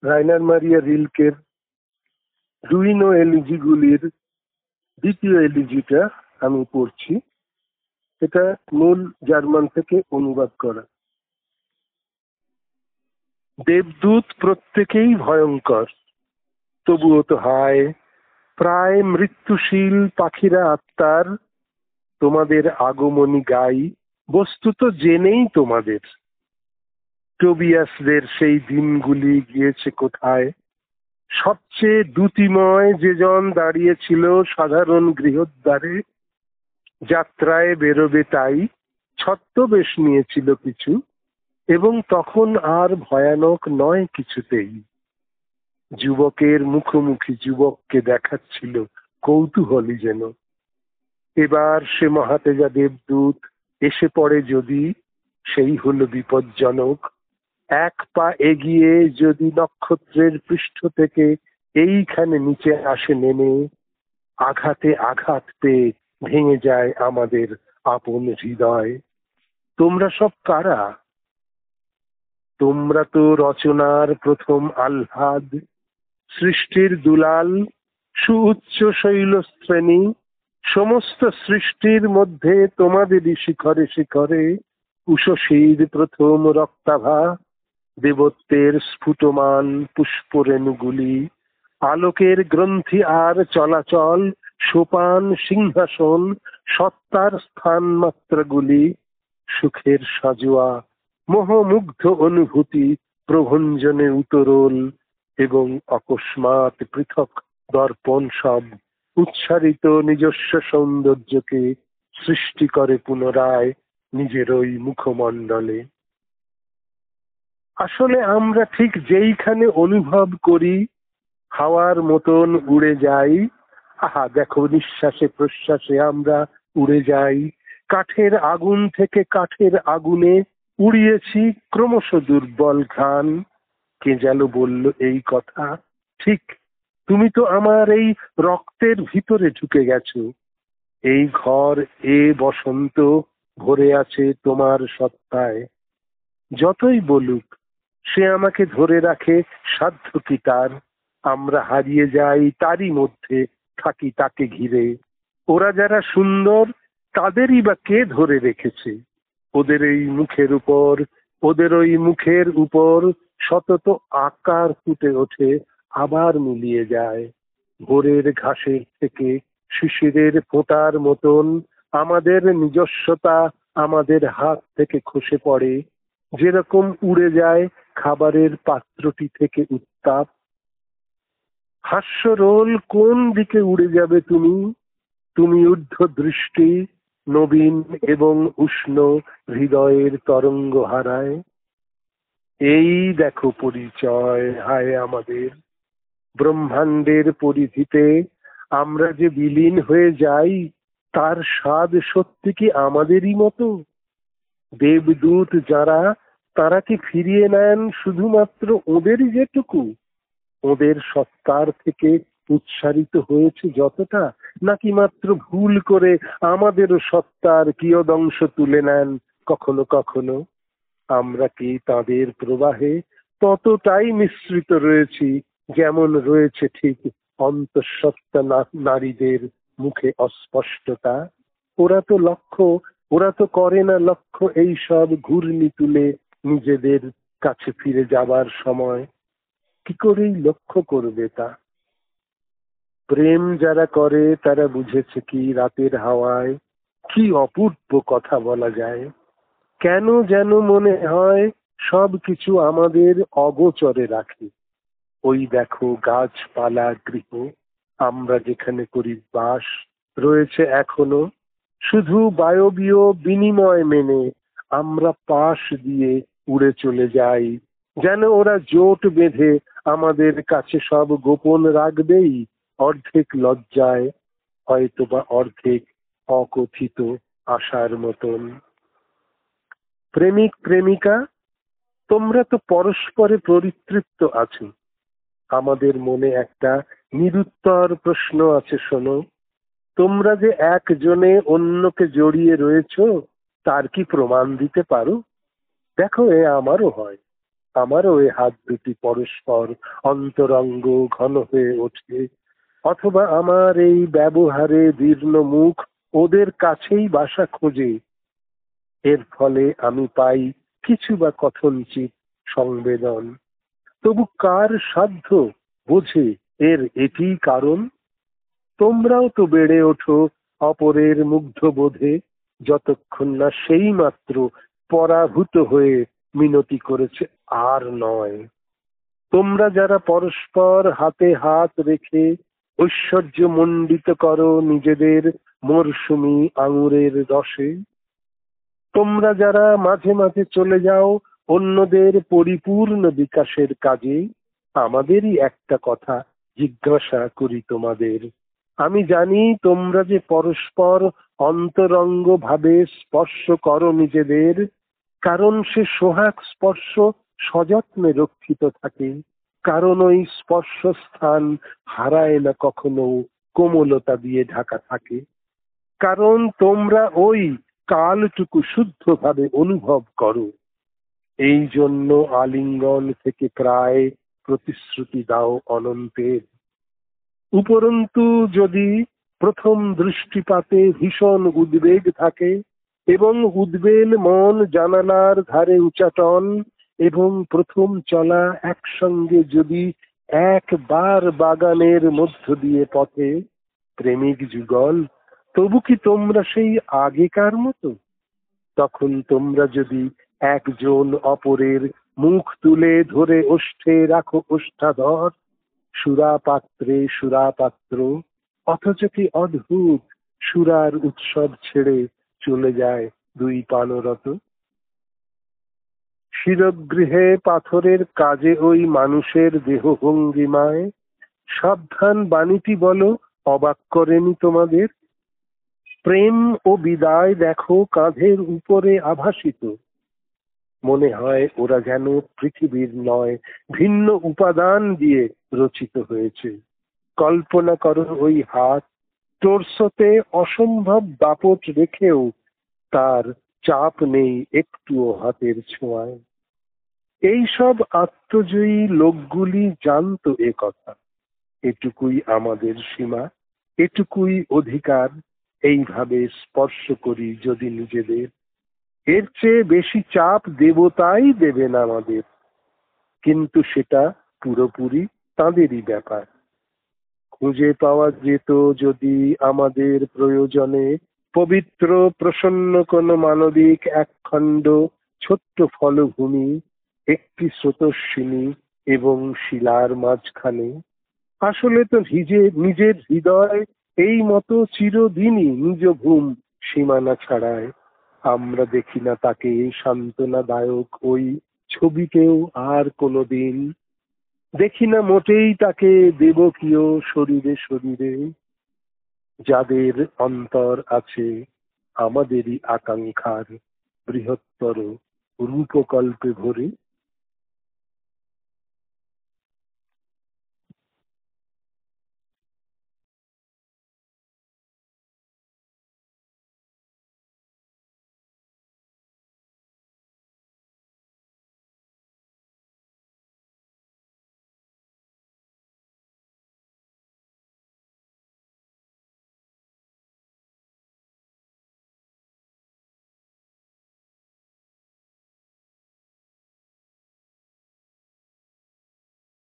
রাইনার মারিয়া রিলকের রুইনো এলিজিগুলির দ্বিতীয় এলিজিটা আমি পড়ছি। এটা মূল জার্মান থেকে অনুবাদ করা। দেবদূত প্রত্যেকেই ভয়ঙ্কর, তবুও তো হায় প্রায় মৃত্যুশীল পাখিরা আত্মার তোমাদের আগমনী গাই, বস্তুত জেনেই তোমাদের। টোবিয়াসদের সেই দিনগুলি গিয়েছে কোথায়? সবচেয়ে দ্যুতিময় যে জন দাঁড়িয়েছিল সাধারণ গৃহদ্বারে, যাত্রায় বেরোবে তাই ছদ্মবেশ নিয়েছিল কিছু, এবং তখন আর ভয়ানক নয় কিছুতেই। যুবকের মুখোমুখি যুবককে দেখাচ্ছিল কৌতূহলী যেন। এবার সে মহাতেজা দেবদূত এসে পড়ে যদি, সেই হলো বিপজ্জনক। এক পা এগিয়ে যদি নক্ষত্রের পৃষ্ঠ থেকে এইখানে নিচে আসে নেমে, আঘাতে আঘাত পেয়ে ভেঙে যায় আমাদের আপন হৃদয়। তোমরা সব কারা? তোমরা তো রচনার প্রথম আহ্লাদ, সৃষ্টির দুলাল, সুউচ্চ শৈলশ্রেণী। সমস্ত সৃষ্টির মধ্যে তোমাদেরই শিখরে শিখরে উষসীর প্রথম রক্তাভা, দেবত্বের স্ফুটমান পুষ্পরেণুগুলি, আলোকের গ্রন্থি আর চলাচল, সোপান সিংহাসন, সত্তার স্থান মাত্রাগুলি, সুখের সাজোয়া মোহমুগ্ধ অনুভূতি প্রভঞ্জনে উতরোল, এবং অকস্মাৎ পৃথক দর্পণ সব উচ্চারিত নিজস্ব সৌন্দর্যকে সৃষ্টি করে পুনরায় নিজের ওই মুখমণ্ডলে। আসলে আমরা ঠিক যেইখানে অনুভব করি হাওয়ার মতন উড়ে যাই। আহা দেখো, নিঃশ্বাসে প্রশ্বাসে আমরা উড়ে যাই। কাঠের আগুন থেকে কাঠের আগুনে উড়িয়েছি ক্রমশ দুর্বল ঘ্রাণ। কে যেন বলল এই কথা, ঠিক তুমি তো আমার এই রক্তের ভিতরে ঢুকে গেছো। এই ঘর, এ বসন্ত ভরে আছে তোমার সত্তায়। যতই বলুক সে আমাকে ধরে রাখে সাধ্য কি তার? আমরা হারিয়ে যাই তারই মধ্যে, থাকি তাকে ঘিরে। ওরা যারা সুন্দর তাদেরই বা কে ধরে রেখেছে? ওদের এই মুখের উপর, ওদের ওই মুখের উপর শতত আকার ফুটে ওঠে, আবার মিলিয়ে যায়। ভোরের ঘাসের থেকে শিশিরের ফোঁটার মতন আমাদের নিজস্বতা আমাদের হাত থেকে খসে পড়ে, যেরকম উড়ে যায় খাবারের পাত্রটি থেকে উত্তাপ। হাস্যরোল কোন দিকে উড়ে যাবে তুমি? তুমি ঊর্ধ্ব দৃষ্টি নবীন এবং উষ্ণ হৃদয়ের তরঙ্গ হারায়। এই দেখো পরিচয় হায় আমাদের। ব্রহ্মাণ্ডের পরিধিতে আমরা যে বিলীন হয়ে যাই, তার স্বাদ সত্যি কি আমাদেরই মতো? দেবদূত যারা, তারা কি ফিরিয়ে নেন শুধুমাত্র ওদেরই যেটুকু, ওদের সত্তার থেকে উচ্চারিত হয়েছে যতটা, নাকি মাত্র ভুল করে আমাদেরও সত্তার কিয়দংশ তুলে নেন কখনো কখনো? আমরা কি তাদের প্রবাহে ততটাই মিশ্রিত রয়েছি যেমন রয়েছে ঠিক অন্তঃসত্ত্বা নারীদের মুখে অস্পষ্টতা? ওরা তো লক্ষ্য, ওরা তো করে না লক্ষ্য এই সব ঘূর্ণি তুলে নিজেদের কাছে ফিরে যাবার সময়। কি করেই লক্ষ্য করবে তা? প্রেম যারা করে তারা বুঝেছে কি রাতের হাওয়ায় কি অপূর্ব কথা বলা যায়। কেন যেন মনে হয় সব কিছু আমাদের অগোচরে রাখে। ওই দেখো গাছপালা গৃহ, আমরা যেখানে করি বাস, রয়েছে এখনো। শুধু বায়বীয় বিনিময় মেনে আমরা পাশ দিয়ে উড়ে চলে যাই, যেন ওরা জোট বেঁধে আমাদের কাছে সব গোপন রাখবেই, অর্ধেক লজ্জায় হয়তোবা অর্ধেক অকথিত আশার মতন। প্রেমিক প্রেমিকা, তোমরা তো পরস্পরে পরিতৃপ্ত আছো। আমাদের মনে একটা নিরুত্তর প্রশ্ন আছে, শোনো। তোমরা যে একজনে অন্যকে জড়িয়ে রয়েছো, তার কি প্রমাণ দিতে পারো? দেখো, এ আমারও হয়। আমারও এ হাত দুটি পরস্পর অন্তরঙ্গ ঘন হয়ে ওঠে, অথবা আমার এই ব্যবহারে দীর্ণ মুখ ওদের কাছেই বাসা খোঁজে। এর ফলে আমি পাই কিছু বা কথঞ্চিত সংবেদন। তবু কার সাধ্য বোঝে এর এটি কারণ? তোমরাও তো বেড়ে ওঠো অপরের মুগ্ধ বোধে, যতক্ষণ না সেই মাত্র পরাভূত হয়ে মিনতি করেছে আর নয়। তোমরা যারা পরস্পর হাতে হাত রেখে ঐশ্বর্য মণ্ডিত করো নিজেদের মরশুমি আঙুরের রসে, তোমরা যারা মাঝে মাঝে চলে যাও অন্যদের পরিপূর্ণ বিকাশের কাজে, আমাদেরই একটা কথা জিজ্ঞাসা করি তোমাদের। আমি জানি তোমরা যে পরস্পর অন্তরঙ্গ ভাবে স্পর্শ করো নিজেদের, কারণ সে সোহাগ স্পর্শ সযত্নে রক্ষিত থাকে, কারণ ওই স্পর্শ স্থান হারায় না কখনো কোমলতা দিয়ে ঢাকা থাকে, কারণ তোমরা ওই কালটুকু শুদ্ধভাবে অনুভব করো। এই জন্য আলিঙ্গন থেকে প্রায় প্রতিশ্রুতি দাও অনন্তের। উপরন্তু যদি প্রথম দৃষ্টিপাতে ভীষণ উদ্বেগ থাকে এবং উদ্বেল মন জানালার ধারে উচাটন এবং প্রথম চলা একসঙ্গে যদি একবার বাগানের মধ্য দিয়ে পথে প্রেমিক যুগল, তবু কি তোমরা সেই আগেকার মতো? তখন তোমরা যদি একজন অপরের মুখ তুলে ধরে ওষ্ঠে রাখো ওষ্ঠাধর, সুরাপাত্রে সুরাপাত্র, অথচ কি অদ্ভুত সুরার উৎসব ছেড়ে চলে যায় দুই পানরত। শিরগৃহে পাথরের কাজে ওই মানুষের দেহ ভঙ্গিমায় সাবধান বাণীটি বলো অবাক করেনি তোমাদের? প্রেম ও বিদায় দেখো কাঁধের উপরে আভাসিত, মনে হয় ওরা যেন পৃথিবীর নয় ভিন্ন উপাদান দিয়ে রচিত হয়েছে। কল্পনা করো ওই হাত টোর্সোতে অসম্ভব দাপট রেখেও তার চাপ নেই একটুও হাতের ছোঁয়ায়। এইসব আত্মজয়ী লোকগুলি জানতো এ কথা, এটুকুই আমাদের সীমা, এটুকুই অধিকার, এইভাবে স্পর্শ করি যদি নিজেদের। এর চেয়ে বেশি চাপ দেবতাই দেবেন আমাদের, কিন্তু সেটা পুরোপুরি তাঁদেরই ব্যাপার। খুঁজে পাওয়া যেত যদি আমাদের প্রয়োজনে পবিত্র প্রসন্ন কোন মানবিক একখণ্ড ছোট্ট ফলভূমি, একটি স্রোতস্বিনী এবং শিলার মাঝখানে। আসলে তো নিজের হৃদয় এই মতো চিরদিনই নিজ ভূম সীমানা ছাড়ায়। আমরা দেখি না তাকে সান্ত্বনাদায়ক ওই ছবিতেও আর কোনোদিন, দেখি না মোটেই তাকে দেবকীয় শরীরে শরীরে। যাদের অন্তর আছে আমাদেরই আকাঙ্ক্ষার বৃহত্তর রূপকল্পে ভরে।